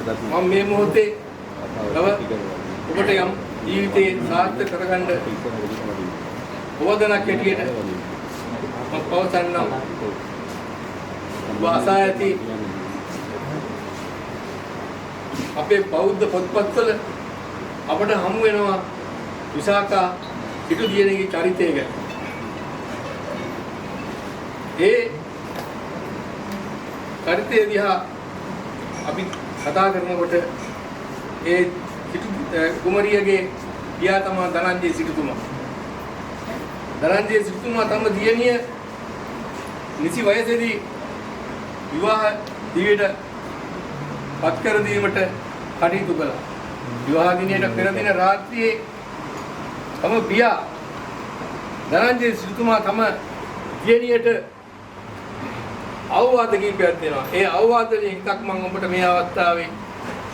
මම මේ මොහොතේ තව ඔබට යම් ජීවිතේ සාර්ථක කරගන්න අවදානක් ඇටියට මම පවසන්නම්. වාසා ඇති අපේ බෞද්ධ පොත්පත්වල අපට හමු වෙනවා විසාකා සිටු දියණියගේ චරිතය ගැන. ඒ චරිතය දිහා අපි කතා කරනකොට ඒ සිටු කුමරියගේ පියා තමයි ධනංජය සිටුතුමා. ධනංජය සිටුතුමා තම දියණිය නිසි වයසේදී විවාහ දිවියට පත් කර දීමට කටයුතු කළා. විවාහ දිනයට පෙර දින රාත්‍රියේ තම පියා ධනංජය සිටුතුමා තම දියණියට අවවාද කීපයක් දෙනවා. ඒ අවවාදයේ එකක් මම ඔබට මේ අවස්ථාවේ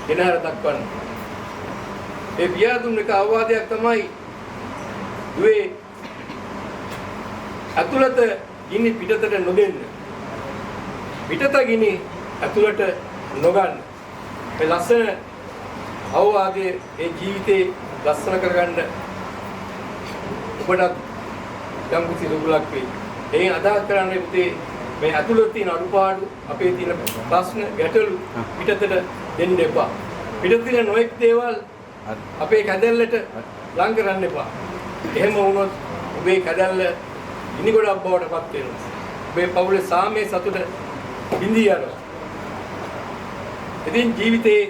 ගෙනහැර දක්වන්න. ඒ පියා දුන්න එක අවවාදයක් තමයි දුවේ ඇතුළත ගිනි පිටතට නොගෙන්න. පිටත ගිනි ඇතුළට නොගන්න. මේ ලස්සන අවවාදයේ ඒ ජීවිතේ ලස්සන කරගන්න ඔබට යම් කිසි දුබලක් වෙයි. එයින් අදහස් කරන්නේ පුතේ මේ ඇතුළත තියෙන අඩුපාඩු අපේ තියෙන ප්‍රශ්න ගැටලු පිටතට දෙන්න එපා. පිටත තියෙන නොඑක් දේවල් අපේ කැදැල්ලට ලං කරන්න එපා. එහෙම වුණොත් ඔබේ කැදැල්ල ඉනි ගොඩක් බවට පත් වෙනවා. ඔබේ පවුලේ සාමයේ සතුට බිඳී යනවා. ඉතින් ජීවිතේ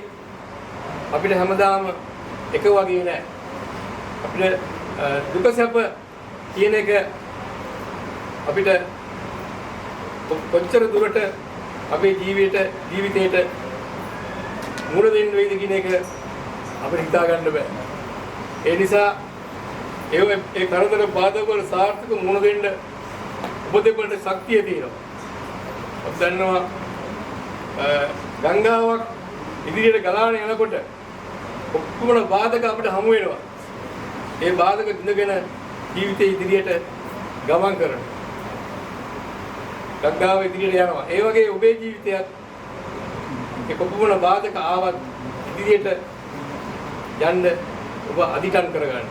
අපිට හැමදාම එක වගේ නෑ. අපිට දුක සැප කියන එක අපිට කොච්චර දුරට අපේ ජීවිතේට මුණ දෙන්න වෙයිද කියන එක අපිට හිතා ගන්න බෑ. ඒ නිසා ඒ කරදර බාධා වල සාර්ථක මුණ දෙන්න ඔබ දෙපළට ශක්තිය තියෙනවා. අපි දන්නවා ගංගාවක් ඉදිරියට ගලාගෙන යනකොට ඔක්කොම බාධක අපිට හමු වෙනවා. ඒ බාධක දිනගෙන ජීවිතේ ඉදිරියට ගමන් කරනවා. ගංගාව ඉදිරියට යනවා. ඒ වගේ ඔබේ ජීවිතයත් ඒ කොපමණ බාධක ආවත් ඉදිරියට යන්න ඔබ අධිකම් කරගන්න.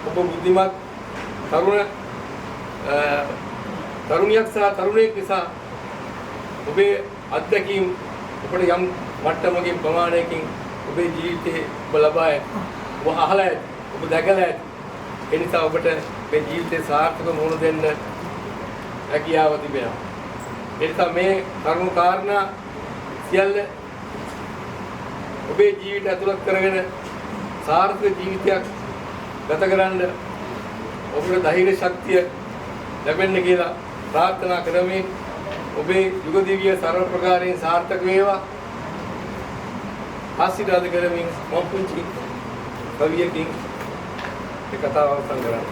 ඔබ බුද්ධිමත් තරුණියක් සහ තරුණයෙක් නිසා ඔබේ අත්දැකීම් ඔබට යම් මට්ටමකින් ප්‍රමාණයකින් ඔබේ ජීවිතේ ඔබ ලබා ඇති. ඔබ අහලා ඇති. ඔබ දැකලා ඇති. ඒ නිසා ඔබට මේ ජීවිතේ සාර්ථක මුහුණ දෙන්න හැකියාව තිබෙනවා. ඒ නිසා මේ කරුණු කාරණා සියල්ල ඔබේ ජීවිතය ඇතුළත් කරගෙන සාර්ථක ජීවිතයක් ගත කරන්න ඔබට ධෛර්ය ශක්තිය ලැබෙන්න කියලා ප්‍රාර්ථනා කරමින් ඔබේ යුග දිවිය සරල ප්‍රකාරයෙන් සාර්ථක වේවා. ආශිර්වාද කරමින් මම පුංචි කවියකින් ඒ කතාව අවසන් කරන්න.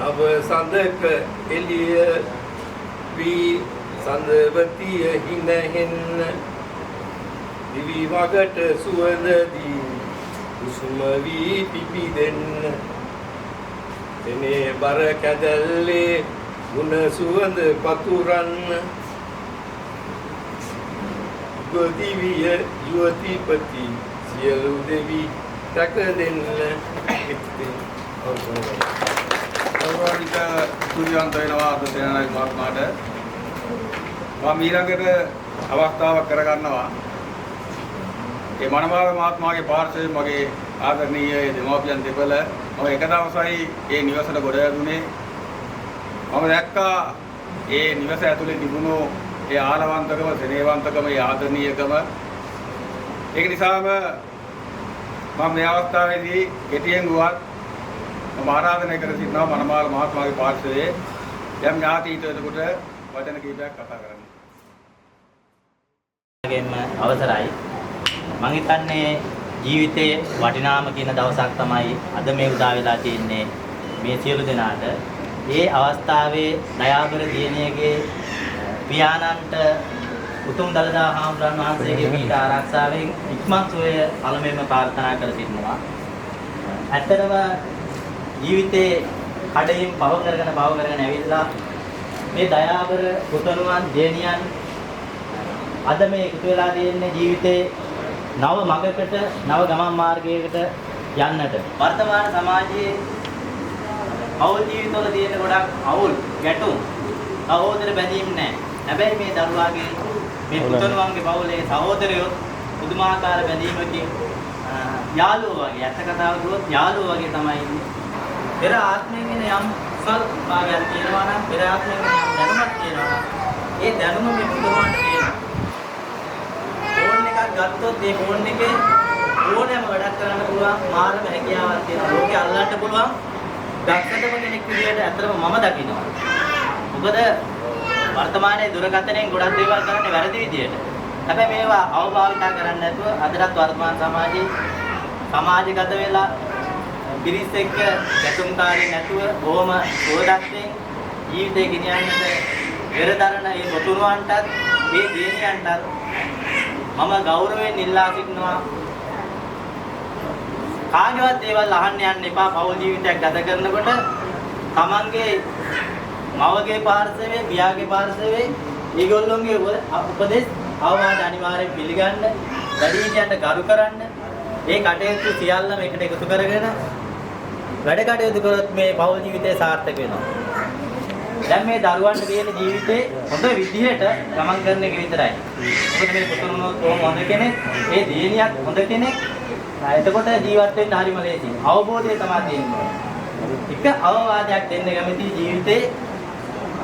अब සඳක එළිය වී සඳවතිය හිනහෙන්න දිවි වගට සුවඳ දී කුසුම වී පිපිදෙන්න එනේ බර කැදල්ලේ ගුණ සුවඳ පතුරන්න ගොදිවිය යුවතිපති සියලු දෙවි රැක දෙන්න ඉතින් ගෞරවනීය සූර්යවන්ත වෙනවා අද සේනානායක මහත්මයාට මම ඊළඟට අවස්ථාවක් කරගන්නවා ඒ මනමාල මහත්මයාගේ පාර්ශවයෙන් මගේ ආදරණීය දෙමව්පියන් දෙපළ මම එක දවසයි ඒ නිවසට ගොඩ ඇදුනේ මම දැක්කා ඒ නිවස ඇතුලේ තිබුණු ඒ ආලවන්තකම සෙනෙහවන්තකම ඒ ආදරණීයකම ඒක නිසාම මම මේ අවස්ථාවේදී කෙටියෙන් ගුවත් මම ආරාධනය කර සිටිනවා මනමාල මහත්මයාගේ පාර්ශවයේ යම් ඥාතීතයෙකුට වචන කීපයක් කතා කරන්න. අවසරයි. මම හිතන්නේ ජීවිතයේ වටිනාම කියන දවසක් තමයි අද මේ උදා වෙලා තියෙන්නේ මේ සියලු දෙනාට. ඒ අවස්ථාවේ දයාබර දියණියගේ පියාණන්ට උතුම් දළදා හාමුදුරන් වහන්සේගේ පීඨ ආරක්ෂාවෙන් ඉක්මන් සුවය අලමෙම ප්‍රාර්ථනා කර සිටිනවා. ඇත්තටම ජීවිතේ කඩේම් පව කරගෙන ඇවිල්ලා මේ දයාබර පුතණුවන් දියණියන් අද මේ එකතු වෙලා තියෙන්නේ ජීවිතේ නව මඟකට නව ගමන් මාර්ගයකට යන්නට. වර්තමාන සමාජයේ අවුල් ජීවිතවල තියෙන ගොඩක් අවුල් ගැටුම් සහෝදර බැඳීම් නැහැ. හැබැයි මේ දරුවාගේ මේ පුතණුවන්ගේ පවුලේ සහෝදරයෝ පුදුමාකාර බැඳීමකින් යාළුවෝ වගේ අත කතාව කළොත් යාළුවෝ වගේ තමයි ඉන්නේ. පෙර ආත්මයෙන් එන යම් සල් භාගයක් තියෙනවා නම් පෙර ආත්මයෙන් යම් දැනුමක් තියෙනවා නම් ඒ දැනුම මේ පුතණුවන්ට තියෙනවා. ෆෝන් එකක් ගත්තොත් ඒ ෆෝන් එකේ ඕනෑම වැඩක් කරන්න පුළුවන් මාර්ග හැකියාවක් තියෙනවා. ලෝකේ අල්ලන්න පුළුවන් දක්ෂතම කෙනෙක් විදියට ඇත්තටම මම දකිනවා. මොකද වර්තමානයේ දුරකථනයෙන් ගොඩක් දේවල් කරන්නේ වැරදි විදියට. හැබැයි මේවා අවබෝධ කරගන්න නැතුව අදටත් වර්තමාන සමාජයේ සමාජගත වෙලා පිරිස් එක්ක ගැටුම්කාරී නැතුව බොහොම සෝදක්යෙන් ජීවිතේ ගෙනියන්නට පෙරදරන මේ පුතුණුවන්ටත් මේ දියණියන්ටත් මම ගෞරවයෙන් ඉල්ලා සිටිනවා කාගේවත් දේවල් අහන්න යන්න එපා. පෞල් ජීවිතයක් ගත කරනකොට තමන්ගේ මවගේ පාර්ශවයේ පියාගේ පාර්ශවයේ ඊගොල්ලොන්ගේ උපදෙස් අවවාද අනිවාර්යෙන් පිළිගන්න, වැඩිහිටියන්ට ගරු කරන්න, ඒ කටයුතු සියල්ලම එකට එකතු කරගෙන වැඩ කටයුතු කරොත් මේ පෞල් ජීවිතය සාර්ථක වෙනවා. දැන් මේ දරුවන්ට තියෙන ජීවිතේ හොඳ විදිහට ගමන් කරන එක විතරයි. මොකද මේ පුතුණුත් හොඳ කෙනෙක්, ඒ දියණියත් හොඳ කෙනෙක්. එතකොට ජීවත් වෙන්න හරිම ලේසියි. අවබෝධය තමයි තියෙන්නේ. එක අවවාදයක් දෙන්න කැමති ජීවිතේ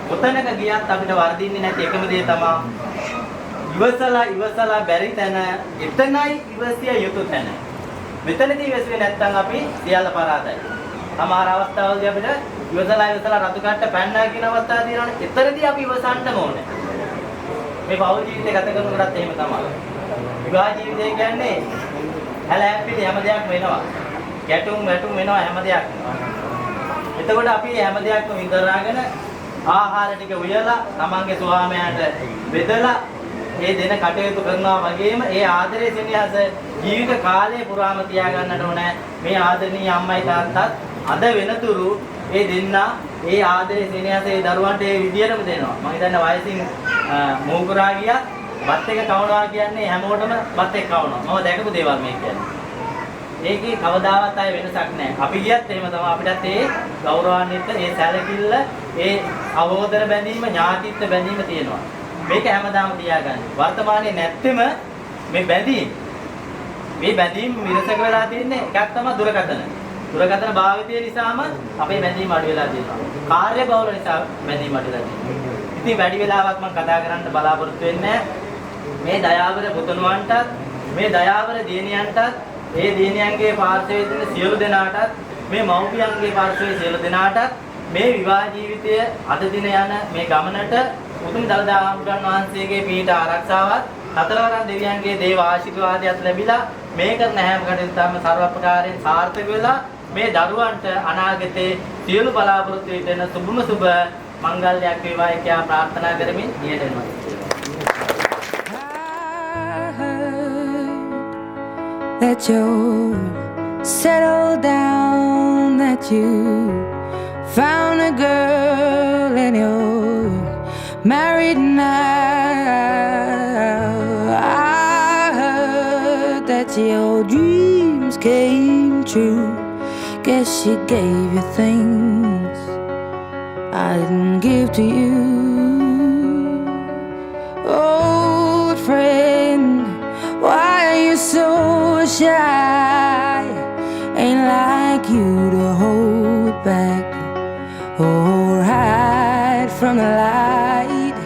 කොතැනක ගියත් අපිට වර්ධින්නේ නැති එකම දේ තමයි ඉවසලා බැරි තැන එතනයි ඉවසිය යුතු තැන. මෙතනදී ඉවසුවේ නැත්නම් අපි සියල්ල පරාදයි. සමහර අවස්ථාවලදී අපිට ඉවසලා රතු කට්ට පැන්නා කියන අවස්ථාව තියෙනවනේ. එතනදී අපි ඉවසන්න ඕනේ. මේ පෞල් ජීවිතය ගත කරනකොටත් එහෙම තමයි. විවාහ ජීවිතය කියන්නේ හැලහැප්පිලි හැම දෙයක්ම වෙනවා. ගැටුම් වෙනවා හැම දෙයක්ම. එතකොට අපි හැම දෙයක්ම විඳලාගෙන ආහාර ටික උයලා තමන්ගේ ස්වාමයාට බෙදලා ඒ දෙන කටයුතු කරනවා වගේම ඒ ආදරයේ සෙනෙහස ජීවිත කාලය පුරාම තියාගන්නට ඕනේ. මේ ආදරණීය අම්මයි තාත්තත් අද වෙනතුරු ඒ දෙන්නා ඒ ආදරයේ සෙනෙහස ඒ දරුවන්ට ඒ විදියටම දෙනවා. මම හිතන්නේ වයසින් මෝගුරා ගියා බත් එක කවනවා කියන්නේ හැමෝටම බත් එක කවනවා. මම දැකපු දේවල් මේ කියන්නේ. ඒකේ කවදාවත් ආයේ වෙනසක් නැහැ. අපි ගියත් එහෙම තමයි. අපිටත් ඒ ගෞරවාන්විත ඒ සැලකිල්ල ඒ අවෝදර බැඳීම ඥාතිත්ව බැඳීම තියෙනවා. මේක හැමදාම තියාගන්න. වර්තමානයේ නැත්තෙම මේ බැඳීම් විරසක වෙලා තියෙන්නේ එකක් තමයි දුරකථන. දුරකථන භාවිතය නිසාම අපේ බැඳීම් අඩු වෙලා තියෙනවා. කාර්ය බහුල නිසා බැඳීම් අඩු වෙලා තියෙනවා. ඉතින් වැඩි වෙලාවක් මම කතා කරන්න බලාපොරොත්තු වෙන්නේ මේ දයාවර පුතුණුවන්ටත් මේ දයාවර දියණියන්ටත් ඒ දියණියන්ගේ පාර්ශවයේ තියෙන සියලු දෙනාටත් මේ මව්පියන්ගේ පාර්ශවයේ සියලු දෙනාටත් මේ විවාහ ජීවිතය අද දින යන මේ ගමනට උතුම් දළදා හාමුදුරන් වහන්සේගේ පීඨ ආරක්ෂාවත් සතරවරන් දෙවියන්ගේ දේව ආශිර්වාදයක් ලැබිලා මේ කරන හැම කටයුත්තම සර්වප්‍රකාරයෙන් සාර්ථක වෙලා මේ දරුවන්ට අනාගතයේ සියලු බලාපොරොත්තු වෙන සුබම සුබ මංගල්‍යයක් වේවා කියලා ප්‍රාර්ථනා කරමින් නියත වෙනවා. That you settle down, that you found a girl and you're married now. I heard that your dreams came true. Guess she gave you things I didn't give to you. Old friend, why are you so shy? Ain't like you to hold back or hide from the light.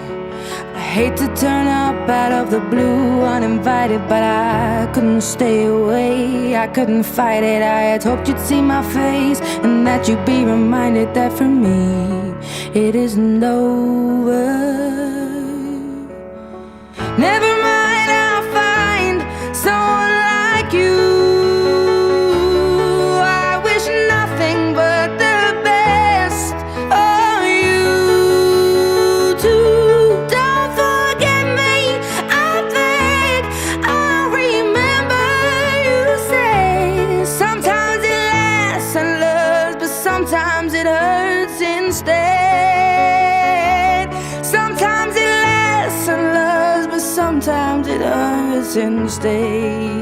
I hate to turn up out of the blue, uninvited, but I couldn't stay away. I couldn't fight it. I had hoped you'd see my face and that you'd be reminded that for me it isn't over. Never mind, I'll find someone like you. I wish nothing but the best of you too. Don't forget me, I beg. I remember you say sometimes it lasts and loves, but sometimes it hurts instead. Sometimes it lasts and loves, but sometimes it hurts instead.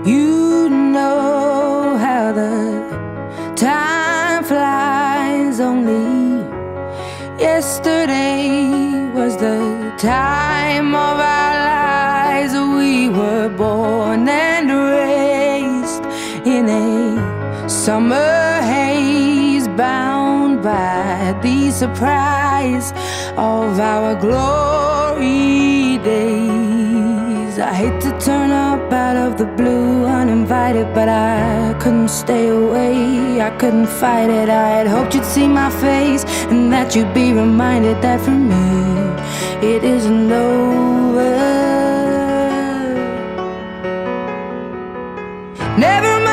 You know how the time flies. Only yesterday was the time of our lives. We were born and raised in a summer haze, bound by the surprise of our glory days. I hate to turn up out of the blue, uninvited, but I couldn't stay away. I couldn't fight it. I had hoped you'd see my face and that you'd be reminded that for me it isn't over. Never mind.